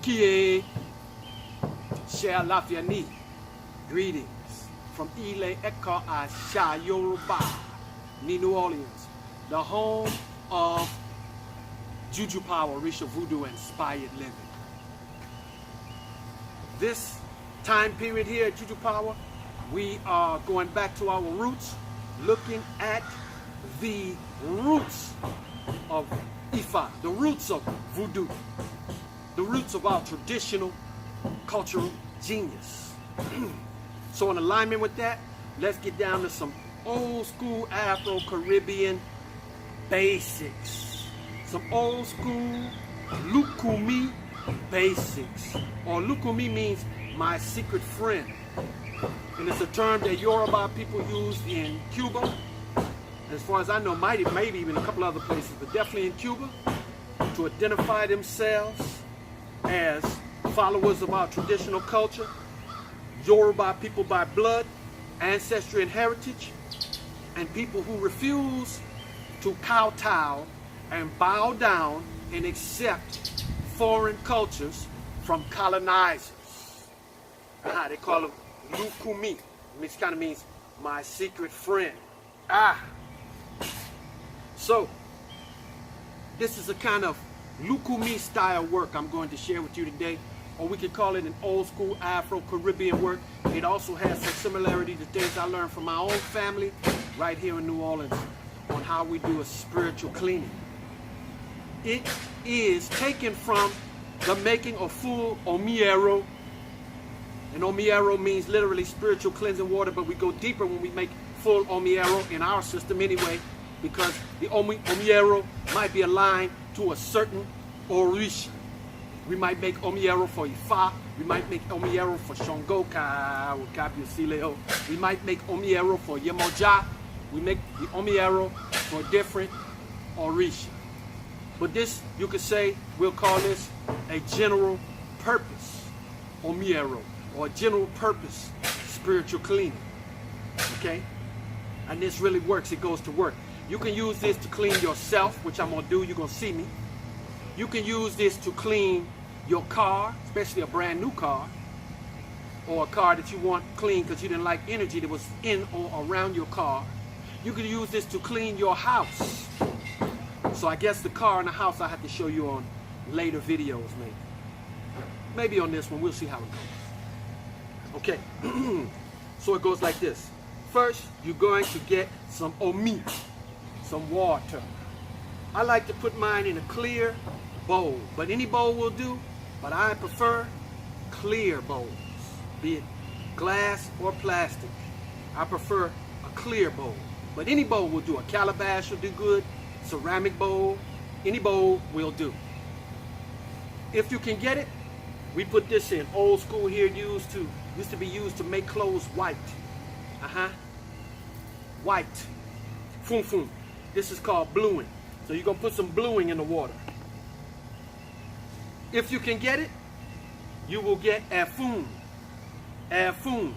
Kie, Cher Lafiani. Greetings from Ile Eka Asha Yoruba, New Orleans, the home of Juju power, Risha voodoo inspired living. This time period here at Juju Power, we are going back to our roots, looking at the roots of Ifa, the roots of voodoo, the roots of our traditional cultural genius. So in alignment with that, let's get down to some old school Afro-Caribbean basics. Some old school Lukumi basics. Or Lukumi means my secret friend. And it's a term that Yoruba people use in Cuba. As far as I know, maybe even a couple other places, but definitely in Cuba, to identify themselves as followers of our traditional culture, Yoruba people by blood, ancestry and heritage, and people who refuse to kowtow and bow down and accept foreign cultures from colonizers. They call them Lukumi, which kind of means my secret friend. So, this is a kind of Lukumi style work I'm going to share with you today, or we could call it an old school Afro-Caribbean work. It also has some similarity to things I learned from my own family right here in New Orleans on how we do a spiritual cleaning. It is taken from the making of full omiero. And omiero means literally spiritual cleansing water, but we go deeper when we make full omiero in our system anyway, because the omiero might be aligned to a certain orisha. We might make omiero for Ifa, we might make omiero for Shongoka or Kabusileo, we might make omiero for Yemoja, we make the omiero for different orisha. But this, you could say, we'll call this a general purpose omiero, or a general purpose spiritual cleaning. Okay? And this really works, it goes to work. You can use this to clean yourself, which I'm going to do, you're going to see me. You can use this to clean your car, especially a brand new car, or a car that you want clean because you didn't like energy that was in or around your car. You can use this to clean your house. So I guess the car and the house I have to show you on later videos, maybe. Maybe on this one, we'll see how it goes. Okay, so it goes like this. First, you're going to get some omi, some water. I like to put mine in a clear bowl, but any bowl will do, but I prefer clear bowls, be it glass or plastic. I prefer a clear bowl, but any bowl will do. A calabash will do good, ceramic bowl, any bowl will do. If you can get it, we put this in. Old school here used to be used to make clothes white. White. Fum fum. This is called bluing. So you're going to put some bluing in the water. If you can get it, you will get afun. Afun.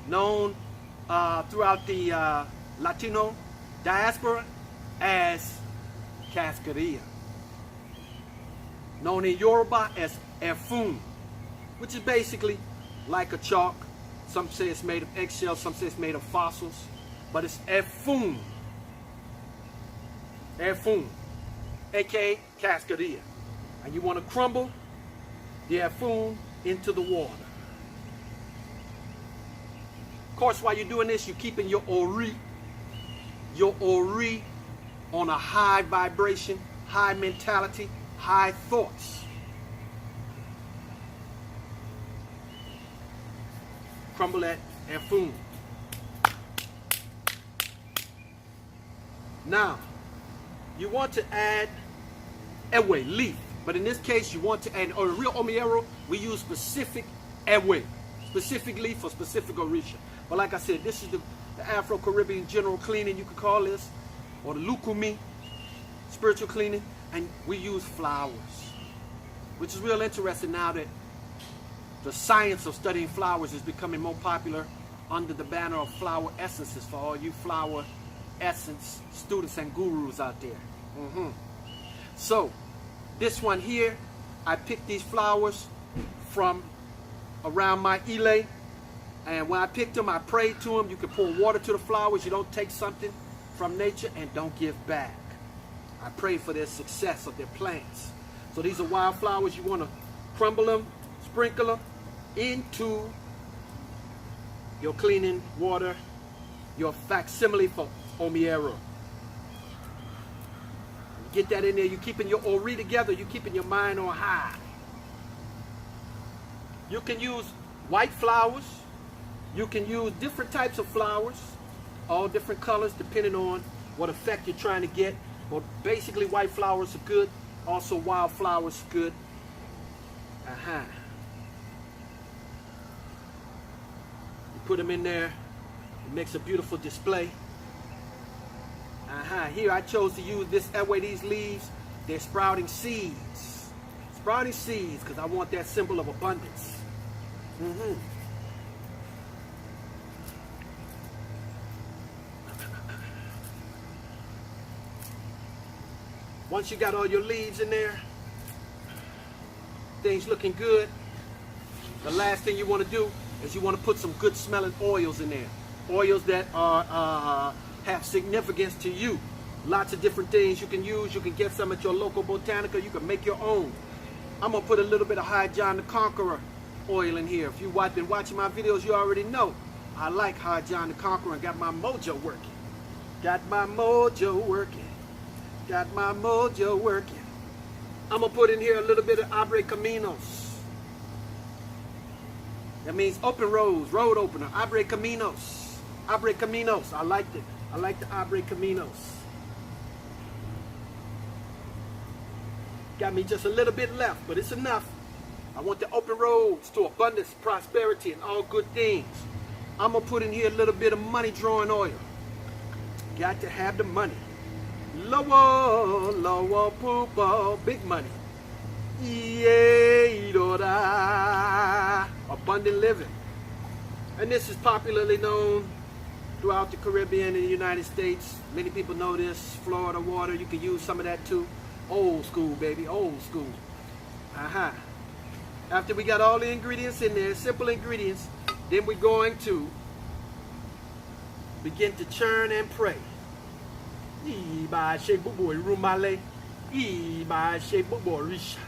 Known throughout the Latino diaspora as cascarilla. Known in Yoruba as afun, which is basically like a chalk. Some say it's made of eggshells, some say it's made of fossils, but it's afun. Afun, aka cascarilla. And you want to crumble the afun into the water. Of course, while you're doing this, you're keeping your ori on a high vibration, high mentality, high thoughts. Crumble that afun. Now, you want to add ewe, leaf. But in this case, you want to add, or a real omiero, we use specific ewe, specific leaf for specific orisha. But like I said, this is the Afro-Caribbean general cleaning, you could call this, or the Lukumi, spiritual cleaning, and we use flowers, which is real interesting now that the science of studying flowers is becoming more popular under the banner of flower essences for all you flower essence students and gurus out there. So, this one here I picked these flowers from around my ile. And when I picked them, I prayed to them. You can pour water to the flowers. You don't take something from nature and don't give back. I pray for their success of their plants. So these are wildflowers. You want to crumble them, sprinkle them into your cleaning water, your facsimile for Omiero. Get that in there. You're keeping your ori together. You're keeping your mind on high. You can use white flowers. You can use different types of flowers, all different colors depending on what effect you're trying to get. But basically white flowers are good. Also wildflowers are good. You put them in there. It makes a beautiful display. Here I chose to use this, that way these leaves, they're sprouting seeds. Sprouting seeds, because I want that symbol of abundance. Once you got all your leaves in there, things looking good, the last thing you want to do is you want to put some good smelling oils in there. Oils that are have significance to you. Lots of different things you can use. You can get some at your local botanica. You can make your own. I'm going to put a little bit of High John the Conqueror oil in here. If you've been watching my videos, you already know I like High John the Conqueror and got my mojo working. Got my mojo working. Got my mojo working. I'm going to put in here a little bit of Abre Caminos. That means open roads, road opener. Abre Caminos. Abre Caminos. I liked it. I like the Abre Caminos. Got me just a little bit left, but it's enough. I want the open roads to abundance, prosperity, and all good things. I'm going to put in here a little bit of money drawing oil. Got to have the money. Lower, lower, pooper, big money. Abundant living. And this is popularly known throughout the Caribbean and the United States. Many people know this. Florida water, you can use some of that too. Old school, baby, old school. After we got all the ingredients in there, simple ingredients, then we're going to begin to churn and pray. Iba she bobo rumale, iba she bobo risha,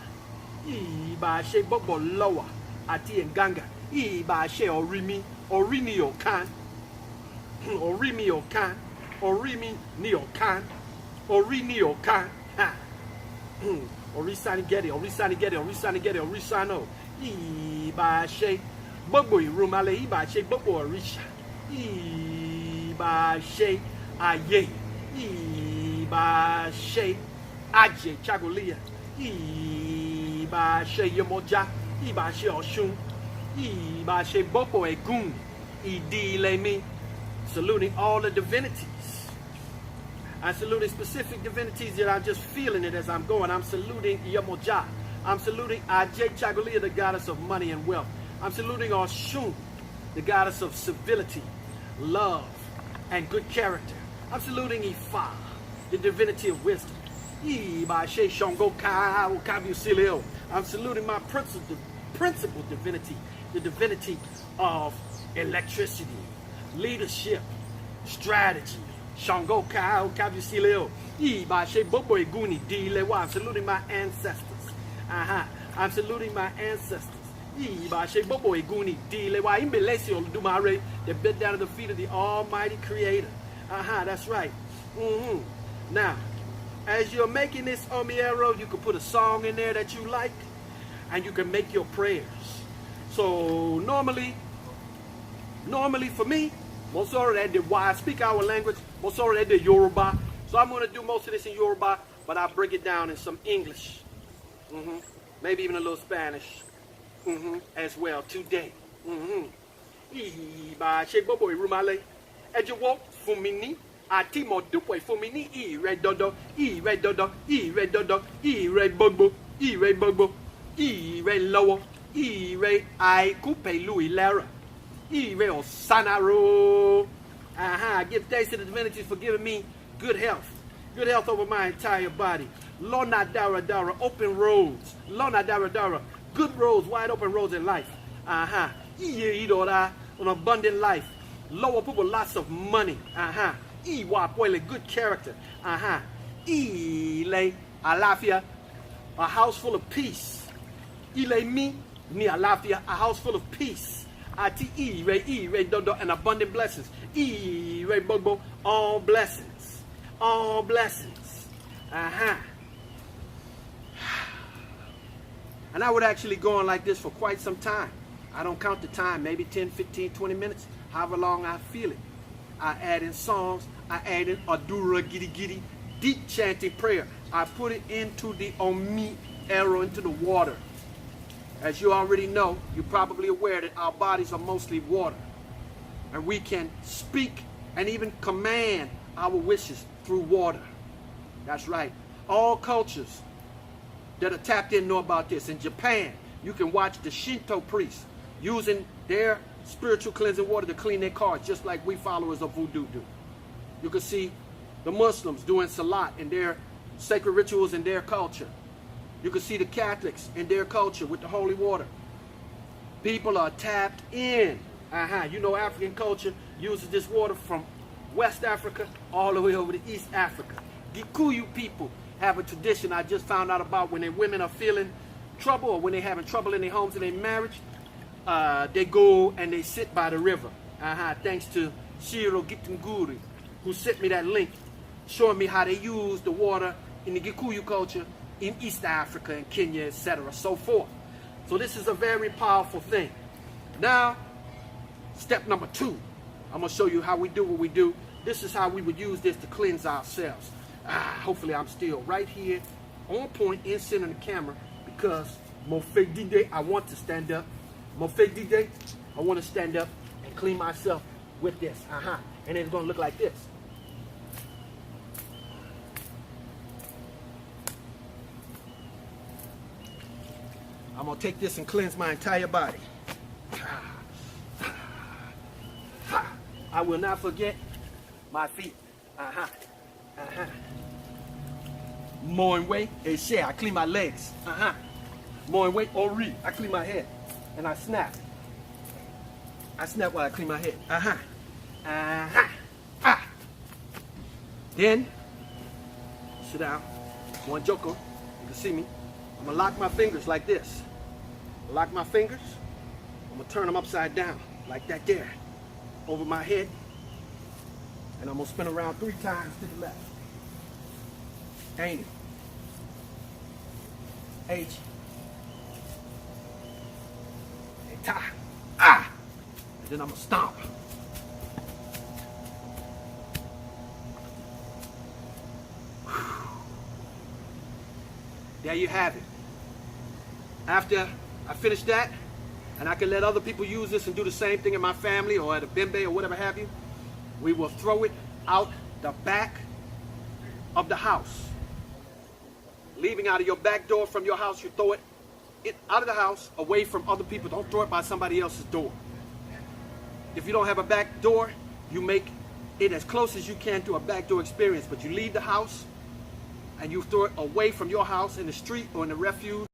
iba she bobo lower, ati nganga, iba she orimi, orini okan, orimi okan, orimi ni okan, orini okan, orisani gedi, orisani gedi, orisani gedi, orisano, iba she bobo rumale, iba she bobo risha, iba she aye. Iba she aje chagolia, iba she yemoja, iba she oshun, iba she bopo egun, idile me. Saluting all the divinities. I'm saluting specific divinities that I'm just feeling it as I'm going. I'm saluting Yemoja. I'm saluting Aje Chagolia, the goddess of money and wealth. I'm saluting Oshun, the goddess of civility, love, and good character. I'm saluting Ifa, the divinity of wisdom. I'm saluting my principal divinity, the divinity of electricity, leadership, strategy. I'm saluting my ancestors. I'm saluting my ancestors. They bent down at the feet of the Almighty Creator. That's right. Now, as you're making this Omiero, you can put a song in there that you like, and you can make your prayers. So normally for me, most of that why I speak our language, most of that Yoruba. So I'm going to do most of this in Yoruba, but I'll break it down in some English, maybe even a little Spanish, as well today. Ejuwo fumini ati mo dupe fumini ire dodo ire dodo ire dodo ire gbogbo ire lowo ire aiku pelu ilera ire osanaro. Give thanks to the divinities for giving me good health, Good health over my entire body. Lona Dara Dara, open roads. Lona Dara Dara, good roads, wide open roads in life. An abundant life. Lower people, lots of money. Good character. Ile alafia, a house full of peace. Ile mi ni alafia, a house full of peace. And abundant blessings. All blessings. All blessings. And I would actually go on like this for quite some time. I don't count the time, maybe 10, 15, 20 minutes, however long I feel it. I add in songs, I add in Adura Giddy Giddy, deep chanting prayer. I put it into the Omi arrow, into the water. As you already know, you're probably aware that our bodies are mostly water. And we can speak and even command our wishes through water. That's right. All cultures that are tapped in know about this. In Japan, you can watch the Shinto priests using their spiritual cleansing water to clean their cars, just like we followers of voodoo do. You can see the Muslims doing salat in their sacred rituals in their culture. You can see the Catholics in their culture with the holy water. People are tapped in. You know, African culture uses this water from West Africa all the way over to East Africa. Gikuyu people have a tradition I just found out about. When their women are feeling trouble, or when they're having trouble in their homes and their marriage, they go and they sit by the river. Thanks to Shiro Gitunguri, who sent me that link, showing me how they use the water in the Gikuyu culture in East Africa and Kenya, etc., so forth. So this is a very powerful thing. Now, step number 2. I'm going to show you how we do what we do. This is how we would use this to cleanse ourselves. Hopefully I'm still right here on point in center of the camera, because Mofe D-Day, I want to stand up. Mofe D-Day, I want to stand up and clean myself with this. And it's going to look like this. I'm going to take this and cleanse my entire body. I will not forget my feet. Moinwe, I clean my legs. Moinwe, Ori, I clean my head. And I snap. I snap while I clean my head. Then, sit down. One Joko, you can see me. I'm going to lock my fingers like this. Lock my fingers. I'm going to turn them upside down, like that there, over my head. And I'm going to spin around 3 times to the left. Ain't it? H. And ta. And then I'm going to stomp. There you have it. After I finish that, and I can let other people use this and do the same thing in my family or at a bembe or whatever have you, we will throw it out the back of the house. Leaving out of your back door from your house, you throw it out of the house, away from other people. Don't throw it by somebody else's door. If you don't have a back door, you make it as close as you can to a back door experience, but you leave the house and you throw it away from your house in the street or in the refuge.